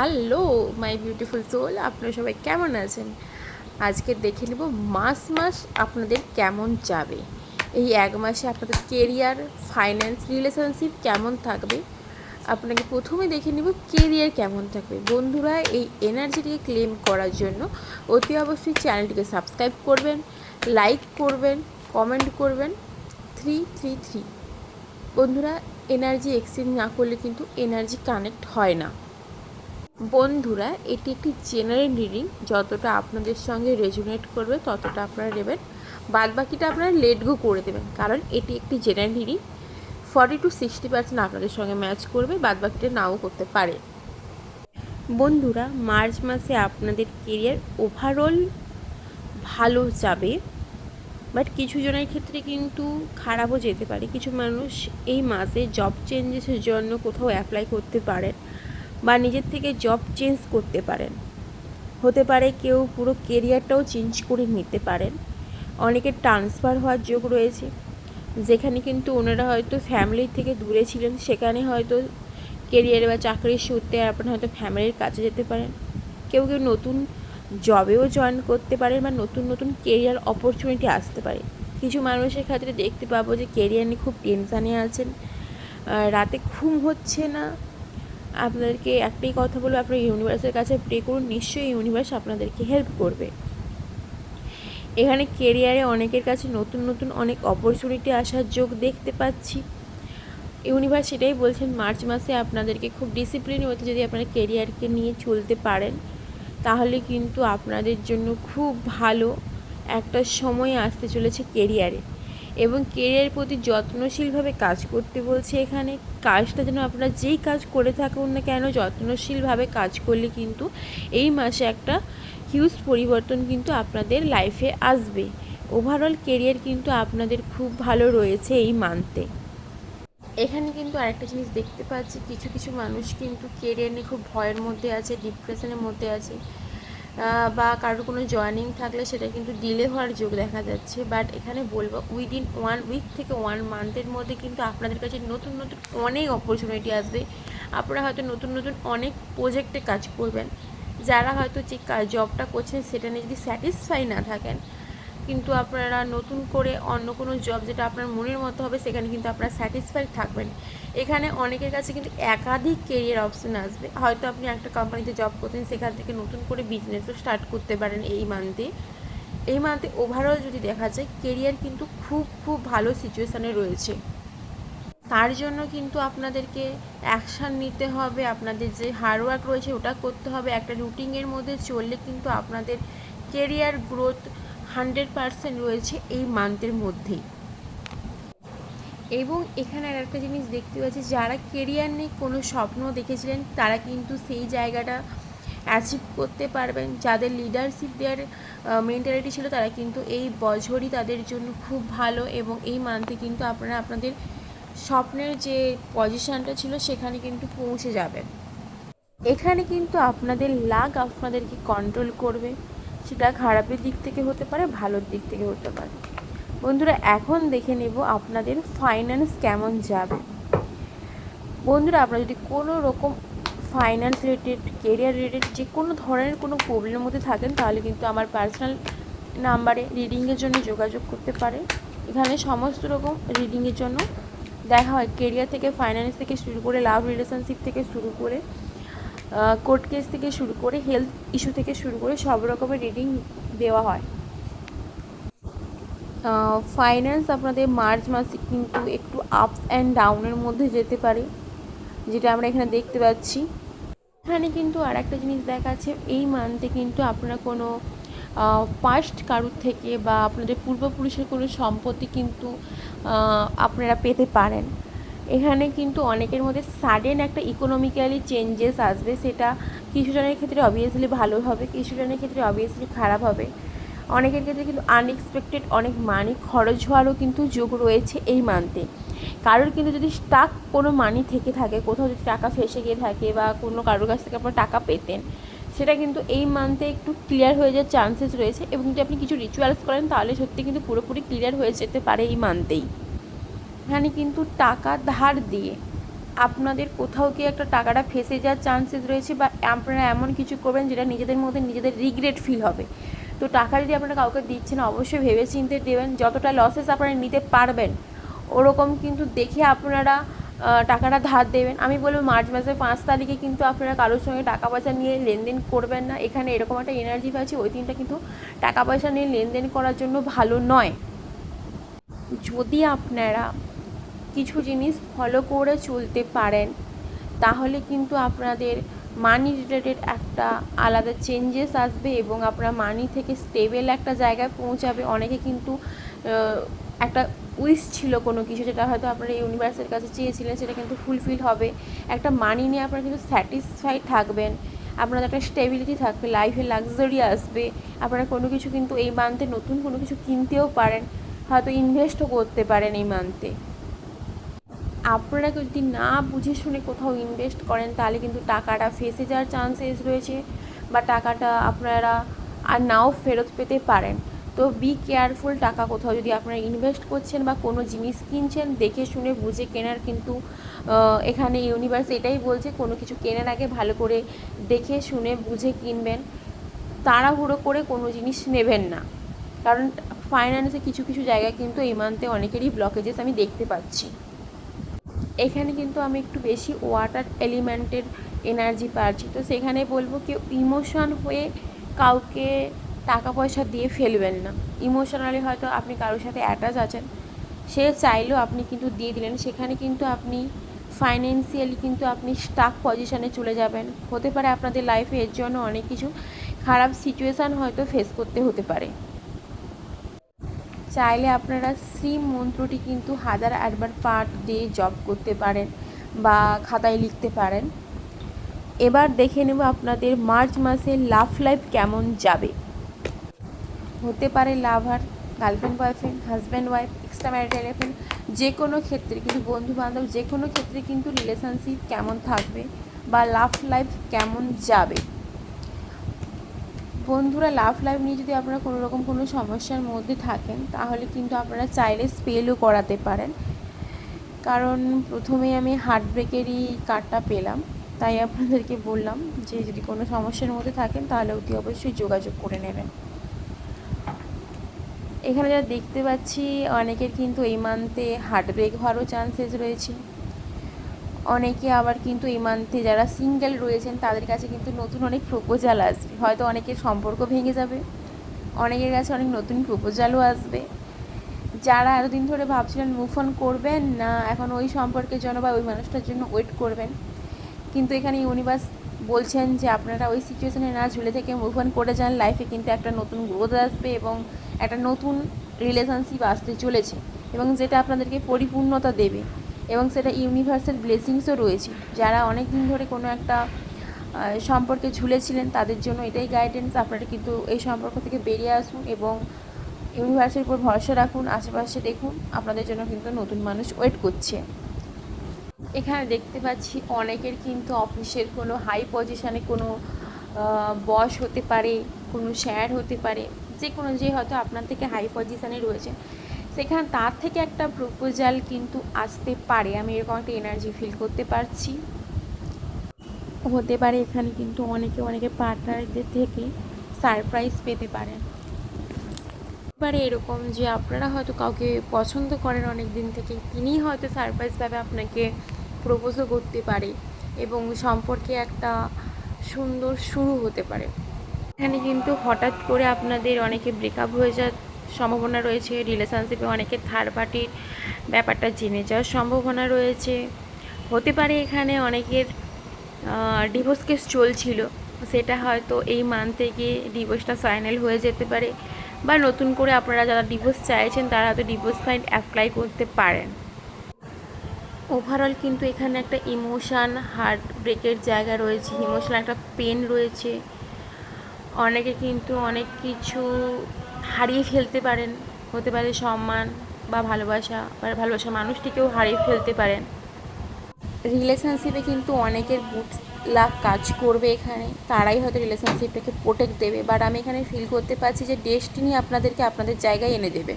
Hello my beautiful soul, আপনারা সবাই কেমন আছেন? আজকে দেখে নেব মাস আপনাদের কেমন যাবে। এই এক মাসে আপনাদের কেরিয়ার, ফাইন্যান্স, রিলেশনশিপ কেমন থাকবে। আপনাকে প্রথমে দেখে নেব কেরিয়ার কেমন থাকবে। বন্ধুরা, এই এনার্জিটিকে ক্লেম করার জন্য অতি অবশ্যই চ্যানেলটিকে সাবস্ক্রাইব করবেন, লাইক করবেন, কমেন্ট করবেন। 333 বন্ধুরা, এনার্জি এক্সচেঞ্জ না করলে কিন্তু এনার্জি কানেক্ট হয় না। বন্ধুরা, এটি একটি জেনারেল রিডিং, যতটা আপনাদের সঙ্গে রেজোনেট করবে ততটা আপনারা নেবেন, বাদ বাকিটা আপনারা লেট গো করে দেবেন, কারণ এটি একটি জেনারেল রিডিং। 40-60% আপনাদের সঙ্গে ম্যাচ করবে, বাদ বাকিটা নাও করতে পারে। বন্ধুরা, মার্চ মাসে আপনাদের কেরিয়ার ওভারঅল ভালো যাবে, বাট কিছু জনের ক্ষেত্রে কিন্তু খারাপও যেতে পারে। কিছু মানুষ এই মাসে জব চেঞ্জেসের জন্য কোথাও অ্যাপ্লাই করতে পারেন বা নিজের থেকে জব চেঞ্জ করতে পারেন। হতে পারে কেউ পুরো কেরিয়ারটাও চেঞ্জ করে নিতে পারেন। অনেকের ট্রান্সফার হওয়ার যোগ রয়েছে, যেখানে কিন্তু ওনারা হয়তো ফ্যামিলির থেকে দূরে ছিলেন, সেখানে হয়তো কেরিয়ার বা চাকরির সূত্রে আপনারা হয়তো ফ্যামিলির কাছে যেতে পারেন। কেউ কেউ নতুন জবেও জয়েন করতে পারেন বা নতুন নতুন কেরিয়ার অপরচুনিটি আসতে পারে। কিছু মানুষের ক্ষেত্রে দেখতে পাবো যে কেরিয়ার নিয়ে খুব টেনশানে আছেন, রাতে ঘুম হচ্ছে না। আপনাদেরকে একটাই কথা বলবো, আপনার ইউনিভার্সের কাছে প্রে করুন, নিশ্চয়ই ইউনিভার্স আপনাদেরকে হেল্প করবে। এখানে কেরিয়ারে অনেকের কাছে নতুন নতুন অনেক অপরচুনিটি আসার যোগ দেখতে পাচ্ছি। ইউনিভার্স সেটাই বলছেন, মার্চ মাসে আপনাদেরকে খুব ডিসিপ্লিন হতে, যদি আপনারা কেরিয়ারকে নিয়ে চলতে পারেন তাহলে কিন্তু আপনাদের জন্য খুব ভালো একটা সময় আসতে চলেছে কেরিয়ারে। এবং কেরিয়ারের প্রতি যত্নশীলভাবে কাজ করতে বলছে এখানে। কাজটা যেন আপনারা যেই কাজ করে থাকুন না কেন, যত্নশীলভাবে কাজ করলে কিন্তু এই মাসে একটা হিউজ পরিবর্তন কিন্তু আপনাদের লাইফে আসবে। ওভারঅল কেরিয়ার কিন্তু আপনাদের খুব ভালো রয়েছে এই মান্থে। এখানে কিন্তু আরেকটা জিনিস দেখতে পাচ্ছি, কিছু কিছু মানুষ কিন্তু কেরিয়ার নিয়ে খুব ভয়ের মধ্যে আছে, ডিপ্রেশনের মধ্যে আছে, বা কারোর কোনো জয়েনিং থাকলে সেটা কিন্তু ডিলে হওয়ার যোগ দেখা যাচ্ছে। বাট এখানে বলবো উইদিন 1 উইক থেকে 1 মান্থের মধ্যে কিন্তু আপনাদের কাছে নতুন নতুন অনেক অপরচুনিটি আসবে। আপনারা হয়তো নতুন নতুন অনেক প্রজেক্টে কাজ করবেন। যারা হয়তো যে জবটা করছেন সেটা নিয়ে যদি স্যাটিসফাই না থাকেন, কিন্তু আপনারা নতুন করে অন্য কোনো জব যেটা আপনার মনের মতো হবে সেখানে কিন্তু আপনারা স্যাটিসফাইড থাকবেন। এখানে অনেকের কাছে কিন্তু একাধিক কেরিয়ার অপশন আসবে। হয়তো আপনি একটা কোম্পানিতে জব করছেন, সেখান থেকে নতুন করে বিজনেসও স্টার্ট করতে পারেন এই মান্থে ওভারঅল যদি দেখা যায় কেরিয়ার কিন্তু খুব খুব ভালো সিচুয়েশানে রয়েছে। তার জন্য কিন্তু আপনাদেরকে অ্যাকশান নিতে হবে, আপনাদের যে হার্ডওয়ার্ক রয়েছে ওটা করতে হবে। একটা রুটিনের মধ্যে চললে কিন্তু আপনাদের কেরিয়ার গ্রোথ 100% রয়েছে এই মান্থের মধ্যেই। এবং এখানে আর একটা জিনিস দেখতে পাচ্ছি, যারা কেরিয়ার নিয়ে কোনো স্বপ্ন দেখেছিলেন তারা কিন্তু সেই জায়গাটা অ্যাচিভ করতে পারবেন। যাদের লিডারশিপ দেওয়ার মেন্টালিটি ছিল তারা কিন্তু এই বছরই তাদের জন্য খুব ভালো, এবং এই মান্থে কিন্তু আপনারা আপনাদের স্বপ্নের যে পজিশানটা ছিল সেখানে কিন্তু পৌঁছে যাবেন। এখানে কিন্তু আপনাদের লাক আপনাদেরকে কন্ট্রোল করবে, সেটা খারাপের দিক থেকে হতে পারে, ভালোর দিক থেকে হতে পারে। বন্ধুরা, এখন দেখে নেব আপনাদের ফাইন্যান্স কেমন যাবে। বন্ধুরা, আপনারা যদি কোনো রকম ফাইন্যান্স রিলেটেড, কেরিয়ার রিলেটেড যে কোনো ধরনের কোনো প্রবলেমের মধ্যে থাকেন, তাহলে কিন্তু আমার পার্সোনাল নাম্বারে রিডিংয়ের জন্য যোগাযোগ করতে পারে। এখানে সমস্ত রকম রিডিংয়ের জন্য দেখা হয়, কেরিয়ার থেকে, ফাইন্যান্স থেকে শুরু করে, লাভ রিলেশনশিপ থেকে শুরু করে, কোর্ট কেস থেকে শুরু করে, হেলথ ইস্যু থেকে শুরু করে সব রকমের রিডিং দেওয়া হয়। ফাইন্যান্স আপনাদের মার্চ মাসে কিন্তু একটু আপস অ্যান্ড ডাউনের মধ্যে যেতে পারে, যেটা আমরা এখানে দেখতে পাচ্ছি। এখানে কিন্তু আর একটা জিনিস দেখাচ্ছে, এই মান্থে কিন্তু আপনারা কোনো পাস্ট কারুর থেকে বা আপনাদের পূর্বপুরুষের কোনো সম্পত্তি কিন্তু আপনারা পেতে পারেন। এখানে কিন্তু অনেকের মধ্যে সাডেন একটা ইকোনমিক্যালি চেঞ্জেস আসবে, সেটা কিছু জনের ক্ষেত্রে অবভিয়াসলি ভালো হবে, কিছু জনের ক্ষেত্রে অবভিয়াসলি খারাপ হবে। অনেকের ক্ষেত্রে কিন্তু আনএক্সপেক্টেড অনেক মানি খরচ হওয়ারও কিন্তু যোগ রয়েছে এই মান্থে। কারোর কিন্তু যদি স্টাক কোনো মানি থেকে থাকে, কোথাও যদি টাকা ফেসে গিয়ে থাকে বা কোনো কারোর কাছ থেকে আপনার টাকা পেতেন, সেটা কিন্তু এই মান্থে একটু ক্লিয়ার হয়ে যাওয়ার চান্সেস রয়েছে। এবং যদি আপনি কিছু রিচুয়ালস করেন তাহলে সত্যি কিন্তু পুরোপুরি ক্লিয়ার হয়ে যেতে পারে এই মান্থেই। এখানে কিন্তু টাকা ধার দিয়ে আপনাদের কোথাও কি একটা টাকাটা ফেঁসে যাওয়ার চান্সেস রয়েছে, বা আপনারা এমন কিছু করবেন যেটা নিজেদের মধ্যে নিজেদের রিগ্রেট ফিল হবে। তো টাকা যদি আপনারা কাউকে দিচ্ছেন, অবশ্যই ভেবে চিন্তে দেবেন, যতটা লসেস আপনারা নিতে পারবেন ওরকম কিন্তু দেখে আপনারা টাকাটা ধার দেবেন। আমি বলবো মার্চ মাসের 5 তারিখে কিন্তু আপনারা কারোর সঙ্গে টাকা পয়সা নিয়ে লেনদেন করবেন না। এখানে এরকম একটা এনার্জি পাচ্ছি, ওই দিনটা কিন্তু টাকা পয়সা নিয়ে লেনদেন করার জন্য ভালো নয়। যদি আপনারা কিছু জিনিস ফলো করে চলতে পারেন তাহলে কিন্তু আপনাদের মানি রিলেটেড একটা আলাদা চেঞ্জেস আসবে এবং আপনার মানি থেকে স্টেবল একটা জায়গায় পৌঁছাবে। অনেকে কিন্তু একটা উইশ ছিল কোনো কিছু, যেটা হয়তো আপনারা ইউনিভার্সের কাছে চেয়েছিলেন, সেটা কিন্তু ফুলফিল হবে। একটা মানি নিয়ে আপনারা কিন্তু স্যাটিসফাইড থাকবেন, আপনাদের একটা স্টেবিলিটি থাকবে, লাইফে লাক্সারি আসবে। আপনারা কোনো কিছু কিন্তু এই মান্থে নতুন কোনো কিছু কিনতেও পারেন, হয়তো ইনভেস্টও করতে পারেন এই মান্থে। আপনারা যদি না বুঝে শুনে কোথাও ইনভেস্ট করেন তাহলে কিন্তু টাকাটা ফেঁসে যাওয়ার চান্সেস রয়েছে, বা টাকাটা আপনারা আর নাও ফেরত পেতে পারেন। তো বি কেয়ারফুল, টাকা কোথাও যদি আপনারা ইনভেস্ট করছেন বা কোনো জিনিস কিনছেন দেখে শুনে বুঝে কেনার কিন্তু এখানে ইউনিভার্স এটাই বলছে, কোনো কিছু কেনার আগে ভালো করে দেখে শুনে বুঝে কিনবেন, তাড়াহুড়ো করে কোনো জিনিস নেবেন না। কারণ ফাইন্যান্সে কিছু কিছু জায়গায় কিন্তু এই মান্থে অনেকেরই ব্লকেজেস আমি দেখতে পাচ্ছি। এখানে কিন্তু আমি একটু বেশি ওয়াটার এলিমেন্টের এনার্জি পাচ্ছি। তো সেখানে বলবো কেউ ইমোশন হয়ে কাউকে টাকা পয়সা দিয়ে ফেলবেন না। ইমোশনালি হয়তো আপনি কারোর সাথে অ্যাটাচ আছেন, সে চাইলেও আপনি কিন্তু দিয়ে দিলেন, সেখানে কিন্তু আপনি ফাইন্যান্সিয়ালি কিন্তু আপনি স্টাক পজিশানে চলে যাবেন। হতে পারে আপনাদের লাইফে এর জন্য অনেক কিছু খারাপ সিচুয়েশান হয়তো ফেস করতে হতে পারে। চাইলে আপনারা শ্রী মন্ত্রটি কিন্তু 1008বার পাঠ দিয়ে জপ করতে পারেন বা খাতায় লিখতে পারেন। এবার দেখে নেব আপনাদের মার্চ মাসে লাভ লাইফ কেমন যাবে। হতে পারে lover, girlfriend boyfriend, husband wife, extra marital affair, যে কোনো ক্ষেত্রে কিন্তু বন্ধু বান্ধব, যে কোনো ক্ষেত্রে কিন্তু রিলেশনশিপ কেমন থাকবে বা লাভ লাইফ কেমন যাবে। বন্ধুরা, লাভ লাইফ নিয়ে যদি আপনারা কোনো রকম কোনো সমস্যার মধ্যে থাকেন তাহলে কিন্তু আপনারা চাইলে স্পেলও করাতে পারেন। কারণ প্রথমে আমি হার্ট ব্রেকেরই কার্ডটা পেলাম, তাই আপনাদেরকে বললাম যে যদি কোনো সমস্যার মধ্যে থাকেন তাহলে অতি অবশ্যই যোগাযোগ করে নেবেন। এখানে যা দেখতে পাচ্ছি অনেকের কিন্তু এই মান্থে হার্ট ব্রেক হওয়ারও চান্সেস রয়েছে। অনেকে আবার কিন্তু এই মান্থে যারা সিঙ্গেল রয়েছেন তাদের কাছে কিন্তু নতুন অনেক প্রপোজাল আসবে, হয়তো অনেকের সম্পর্ক ভেঙে যাবে, অনেকের কাছে অনেক নতুন প্রপোজালও আসবে। যারা এতদিন ধরে ভাবছিলেন মুভ অন করবেন না এখন ওই সম্পর্কের জন্য বা ওই মানুষটার জন্য ওয়েট করবেন, কিন্তু এখানে ইউনিভার্স বলছেন যে আপনারা ওই সিচুয়েশানে না ঝুলে থেকে মুভ অন করে যান। লাইফে কিন্তু একটা নতুন গ্রোথ আসবে এবং একটা নতুন রিলেশনশিপ আসতে চলেছে এবং যেটা আপনাদেরকে পরিপূর্ণতা দেবে, এবং সেটা ইউনিভার্সাল ব্লেসিংসও রয়েছে। যারা অনেক দিন ধরে কোনো একটা সম্পর্কে ঝুলেছিলেন তাদের জন্য এটাই গাইডেন্স, আপনারা কিন্তু এই সম্পর্ক থেকে বেরিয়ে আসুন এবং ইউনিভার্সের উপর ভরসা রাখুন। আশেপাশে দেখুন, আপনাদের জন্য কিন্তু নতুন মানুষ ওয়েট করছে। এখানে দেখতে পাচ্ছি অনেকের কিন্তু অফিসের কোনো হাই পজিশানে কোনো বস হতে পারে, কোনো স্যার হতে পারে, যে কোনো যে হয়তো আপনার থেকে হাই পজিশানে রয়েছে, সেখানে তার থেকে একটা প্রপোজাল কিন্তু আসতে পারে। আমি এরকম একটা এনার্জি ফিল করতে পারছি। হতে পারে এখানে কিন্তু অনেকে পার্টনারদের থেকে সারপ্রাইজ পেতে পারেন। এবারে এরকম যে আপনারা হয়তো কাউকে পছন্দ করেন অনেক দিন থেকে, তিনিই হয়তো সারপ্রাইজভাবে আপনাকে প্রপোজও করতে পারে এবং সম্পর্কে একটা সুন্দর শুরু হতে পারে। এখানে কিন্তু হঠাৎ করে আপনাদের অনেকে ব্রেকআপ হয়ে যাওয়ার সম্ভাবনা রয়েছে, রিলেশনশিপে অনেকে থার্ড পার্টির ব্যাপারটা জেনে যাওয়ার সম্ভাবনা রয়েছে। হতে পারে এখানে অনেকের ডিভোর্স কেস চলছিল, সেটা হয়তো এই মান্থ থেকে ডিভোর্সটা ফাইনাল হয়ে যেতে পারে, বা নতুন করে আপনারা যারা ডিভোর্স চাইছেন তারা হয়তো ডিভোর্স ফাইল অ্যাপ্লাই করতে পারেন। ওভারঅল কিন্তু এখানে একটা ইমোশান হার্ট ব্রেকের জায়গা রয়েছে, ইমোশনাল একটা পেন রয়েছে। অনেকে কিন্তু অনেক কিছু হারিয়ে ফেলতে পারেন, হতে পারে সম্মান বা ভালোবাসা, বা ভালোবাসার মানুষটিকেও হারিয়ে ফেলতে পারেন। রিলেশনশিপে কিন্তু অনেকের গুড লাক কাজ করবে, এখানে তারাই হয়তো রিলেশনশিপটাকে প্রোটেক্ট দেবে। বাট আমি এখানে ফিল করতে পারছি যে ডেস্টিনি আপনাদেরকে আপনাদের জায়গায় এনে দেবে।